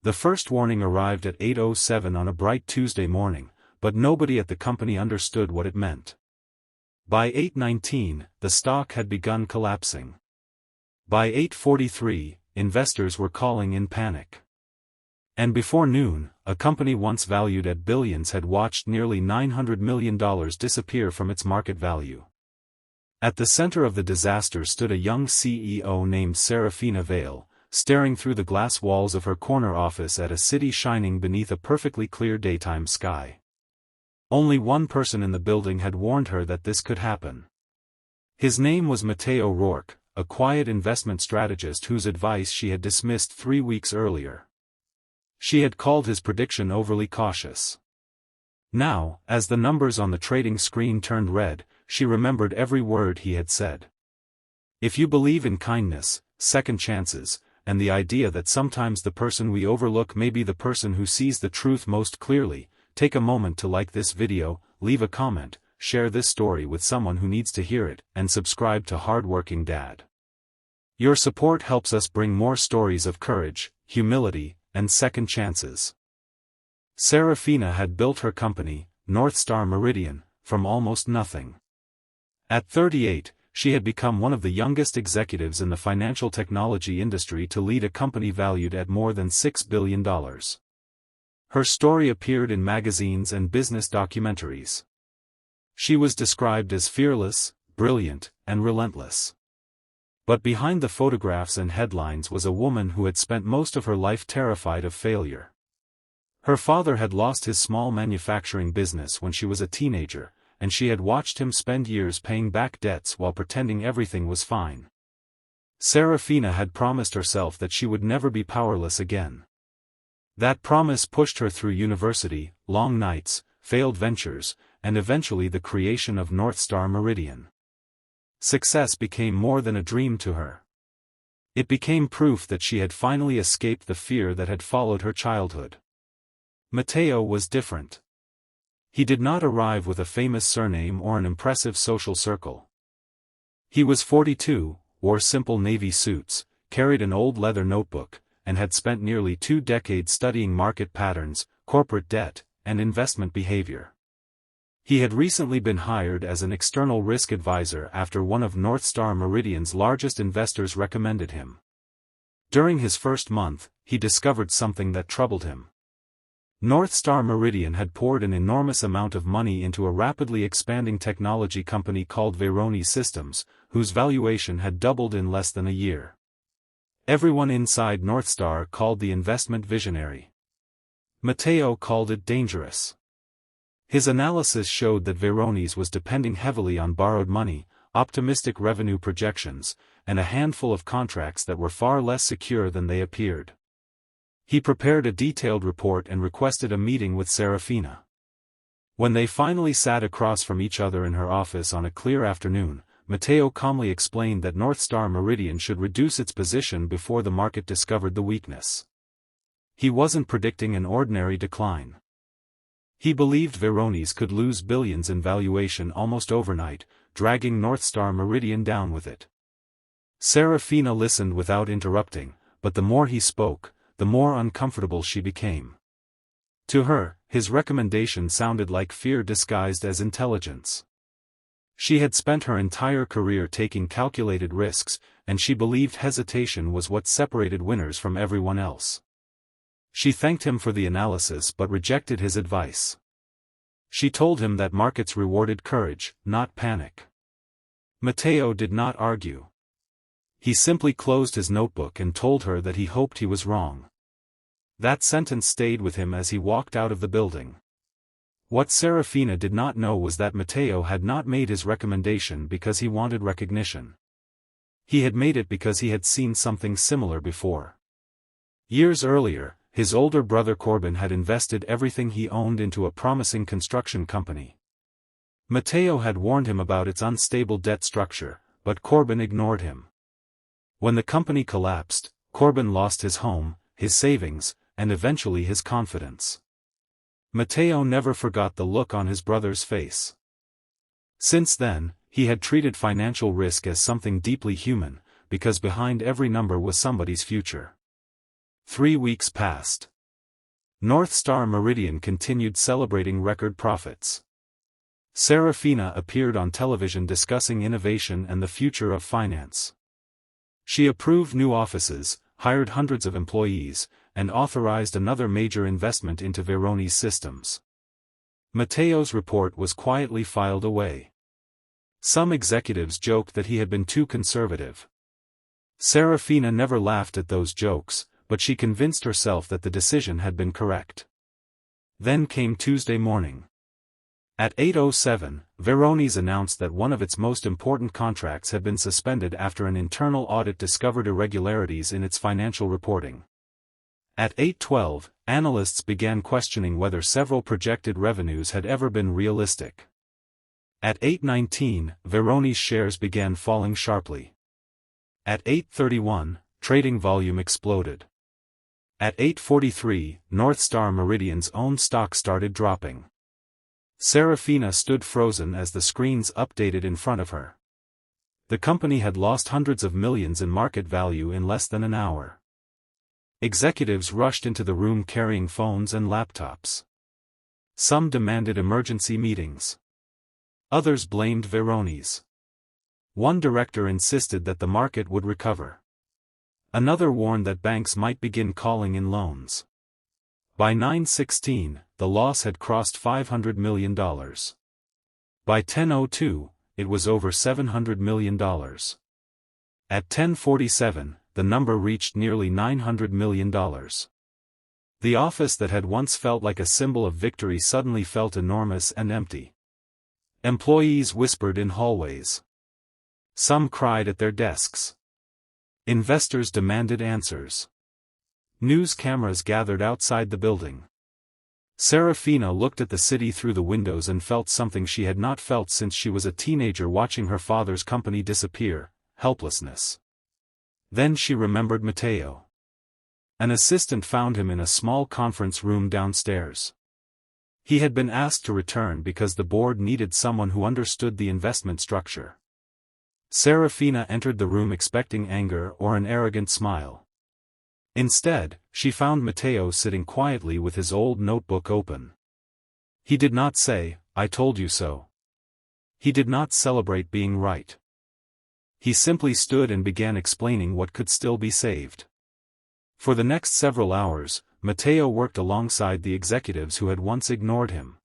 The first warning arrived at 8:07 on a bright Tuesday morning, but nobody at the company understood what it meant. By 8:19, the stock had begun collapsing. By 8:43, investors were calling in panic. And before noon, a company once valued at billions had watched nearly $900 million disappear from its market value. At the center of the disaster stood a young CEO named Seraphina Vale, staring through the glass walls of her corner office at a city shining beneath a perfectly clear daytime sky. Only one person in the building had warned her that this could happen. His name was Matteo Rourke, a quiet investment strategist whose advice she had dismissed 3 weeks earlier. She had called his prediction overly cautious. Now, as the numbers on the trading screen turned red, she remembered every word he had said. If you believe in kindness, second chances, and the idea that sometimes the person we overlook may be the person who sees the truth most clearly, take a moment to like this video, leave a comment, share this story with someone who needs to hear it, and subscribe to Hardworking Dad. Your support helps us bring more stories of courage, humility, and second chances. Seraphina had built her company, North Star Meridian, from almost nothing. At 38, she had become one of the youngest executives in the financial technology industry to lead a company valued at more than $6 billion. Her story appeared in magazines and business documentaries. She was described as fearless, brilliant, and relentless. But behind the photographs and headlines was a woman who had spent most of her life terrified of failure. Her father had lost his small manufacturing business when she was a teenager, and she had watched him spend years paying back debts while pretending everything was fine. Seraphina had promised herself that she would never be powerless again. That promise pushed her through university, long nights, failed ventures, and eventually the creation of North Star Meridian. Success became more than a dream to her. It became proof that she had finally escaped the fear that had followed her childhood. Matteo was different. He did not arrive with a famous surname or an impressive social circle. He was 42, wore simple navy suits, carried an old leather notebook, and had spent nearly 2 decades studying market patterns, corporate debt, and investment behavior. He had recently been hired as an external risk advisor after one of North Star Meridian's largest investors recommended him. During his first month, he discovered something that troubled him. North Star Meridian had poured an enormous amount of money into a rapidly expanding technology company called Veroni Systems, whose valuation had doubled in less than a year. Everyone inside North Star called the investment visionary. Matteo called it dangerous. His analysis showed that Veroni's was depending heavily on borrowed money, optimistic revenue projections, and a handful of contracts that were far less secure than they appeared. He prepared a detailed report and requested a meeting with Seraphina. When they finally sat across from each other in her office on a clear afternoon, Matteo calmly explained that North Star Meridian should reduce its position before the market discovered the weakness. He wasn't predicting an ordinary decline. He believed Veroni's could lose billions in valuation almost overnight, dragging North Star Meridian down with it. Seraphina listened without interrupting, but the more he spoke, the more uncomfortable she became. To her, his recommendation sounded like fear disguised as intelligence. She had spent her entire career taking calculated risks, and she believed hesitation was what separated winners from everyone else. She thanked him for the analysis but rejected his advice. She told him that markets rewarded courage, not panic. Matteo did not argue. He simply closed his notebook and told her that he hoped he was wrong. That sentence stayed with him as he walked out of the building. What Seraphina did not know was that Matteo had not made his recommendation because he wanted recognition. He had made it because he had seen something similar before. Years earlier, his older brother Corbin had invested everything he owned into a promising construction company. Matteo had warned him about its unstable debt structure, but Corbin ignored him. When the company collapsed, Corbin lost his home, his savings, and eventually his confidence. Matteo never forgot the look on his brother's face. Since then, he had treated financial risk as something deeply human, because behind every number was somebody's future. 3 weeks passed. North Star Meridian continued celebrating record profits. Seraphina appeared on television discussing innovation and the future of finance. She approved new offices, hired hundreds of employees, and authorized another major investment into Verone's systems. Matteo's report was quietly filed away. Some executives joked that he had been too conservative. Seraphina never laughed at those jokes, but she convinced herself that the decision had been correct. Then came Tuesday morning. At 8:07, Verone's announced that one of its most important contracts had been suspended after an internal audit discovered irregularities in its financial reporting. At 8:12, analysts began questioning whether several projected revenues had ever been realistic. At 8:19, Verone's shares began falling sharply. At 8:31, trading volume exploded. At 8:43, North Star Meridian's own stock started dropping. Seraphina stood frozen as the screens updated in front of her. The company had lost hundreds of millions in market value in less than an hour. Executives rushed into the room carrying phones and laptops. Some demanded emergency meetings. Others blamed Verone's. One director insisted that the market would recover. Another warned that banks might begin calling in loans. By 9:16, the loss had crossed $500 million. By 10:02, it was over $700 million. At 10:47, the number reached nearly $900 million. The office that had once felt like a symbol of victory suddenly felt enormous and empty. Employees whispered in hallways. Some cried at their desks. Investors demanded answers. News cameras gathered outside the building. Seraphina looked at the city through the windows and felt something she had not felt since she was a teenager watching her father's company disappear: helplessness. Then she remembered Matteo. An assistant found him in a small conference room downstairs. He had been asked to return because the board needed someone who understood the investment structure. Seraphina entered the room expecting anger or an arrogant smile. Instead, she found Matteo sitting quietly with his old notebook open. He did not say, "I told you so." He did not celebrate being right. He simply stood and began explaining what could still be saved. For the next several hours, Matteo worked alongside the executives who had once ignored him.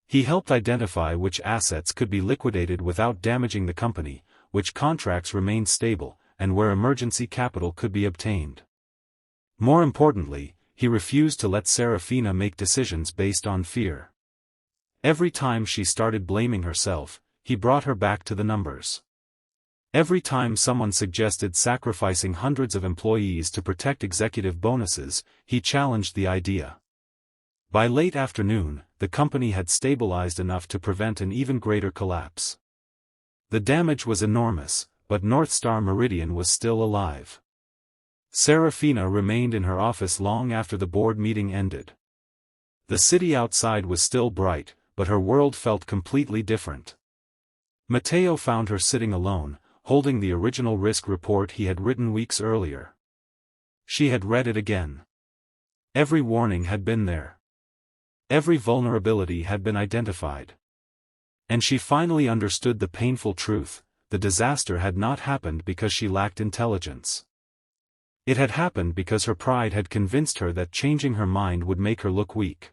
He helped identify which assets could be liquidated without damaging the company, which contracts remained stable, and where emergency capital could be obtained. More importantly, he refused to let Seraphina make decisions based on fear. Every time she started blaming herself, he brought her back to the numbers. Every time someone suggested sacrificing hundreds of employees to protect executive bonuses, he challenged the idea. By late afternoon, the company had stabilized enough to prevent an even greater collapse. The damage was enormous, but North Star Meridian was still alive. Seraphina remained in her office long after the board meeting ended. The city outside was still bright, but her world felt completely different. Matteo found her sitting alone, holding the original risk report he had written weeks earlier. She had read it again. Every warning had been there. Every vulnerability had been identified. And she finally understood the painful truth: the disaster had not happened because she lacked intelligence. It had happened because her pride had convinced her that changing her mind would make her look weak.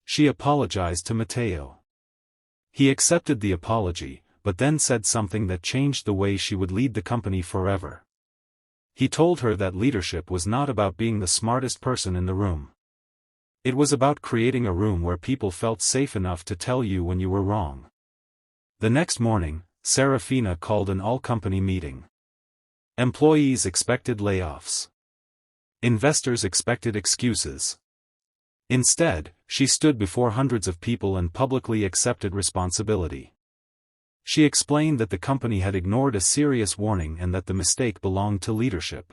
She apologized to Matteo. He accepted the apology, but then said something that changed the way she would lead the company forever. He told her that leadership was not about being the smartest person in the room. It was about creating a room where people felt safe enough to tell you when you were wrong. The next morning, Seraphina called an all-company meeting. Employees expected layoffs. Investors expected excuses. Instead, she stood before hundreds of people and publicly accepted responsibility. She explained that the company had ignored a serious warning and that the mistake belonged to leadership.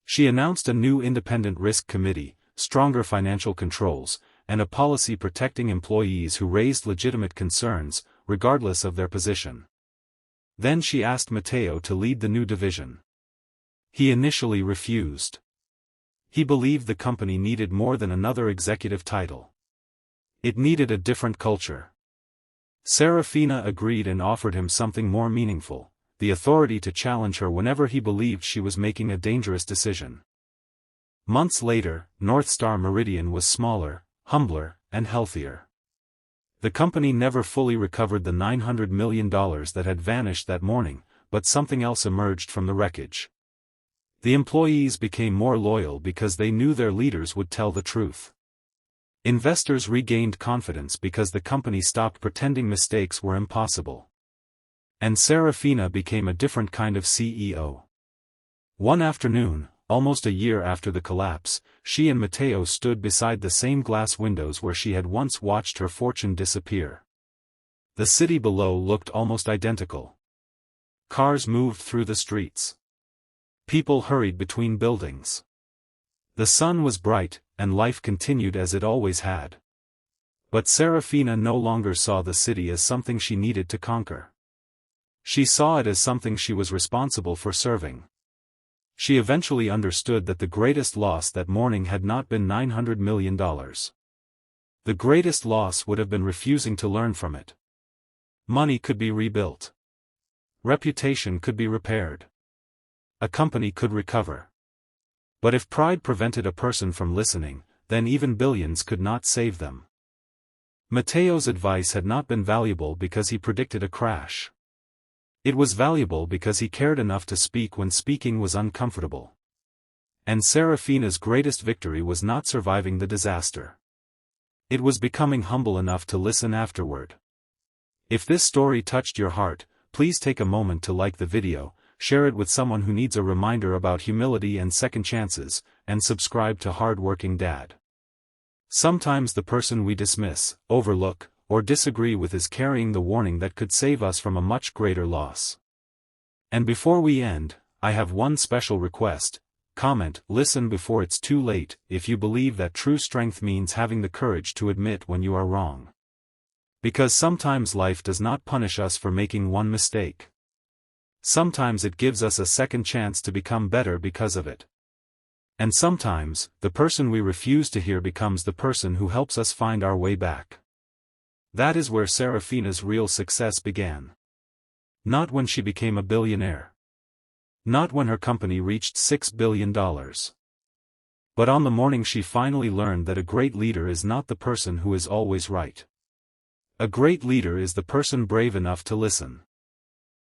She announced a new independent risk committee, stronger financial controls, and a policy protecting employees who raised legitimate concerns, regardless of their position. Then she asked Matteo to lead the new division. He initially refused. He believed the company needed more than another executive title. It needed a different culture. Seraphina agreed and offered him something more meaningful, the authority to challenge her whenever he believed she was making a dangerous decision. Months later, North Star Meridian was smaller, humbler, and healthier. The company never fully recovered the $900 million that had vanished that morning, but something else emerged from the wreckage. The employees became more loyal because they knew their leaders would tell the truth. Investors regained confidence because the company stopped pretending mistakes were impossible. And Seraphina became a different kind of CEO. One afternoon, almost a year after the collapse, she and Matteo stood beside the same glass windows where she had once watched her fortune disappear. The city below looked almost identical. Cars moved through the streets. People hurried between buildings. The sun was bright, and life continued as it always had. But Seraphina no longer saw the city as something she needed to conquer. She saw it as something she was responsible for serving. She eventually understood that the greatest loss that morning had not been $900 million. The greatest loss would have been refusing to learn from it. Money could be rebuilt. Reputation could be repaired. A company could recover. But if pride prevented a person from listening, then even billions could not save them. Matteo's advice had not been valuable because he predicted a crash. It was valuable because he cared enough to speak when speaking was uncomfortable. And Seraphina's greatest victory was not surviving the disaster. It was becoming humble enough to listen afterward. If this story touched your heart, please take a moment to like the video, share it with someone who needs a reminder about humility and second chances, and subscribe to Hardworking Dad. Sometimes the person we dismiss, overlook, or disagree with is carrying the warning that could save us from a much greater loss. And before we end, I have one special request: comment, listen before it's too late, if you believe that true strength means having the courage to admit when you are wrong. Because sometimes life does not punish us for making one mistake. Sometimes it gives us a second chance to become better because of it. And sometimes, the person we refuse to hear becomes the person who helps us find our way back. That is where Seraphina's real success began. Not when she became a billionaire. Not when her company reached $6 billion. But on the morning she finally learned that a great leader is not the person who is always right. A great leader is the person brave enough to listen.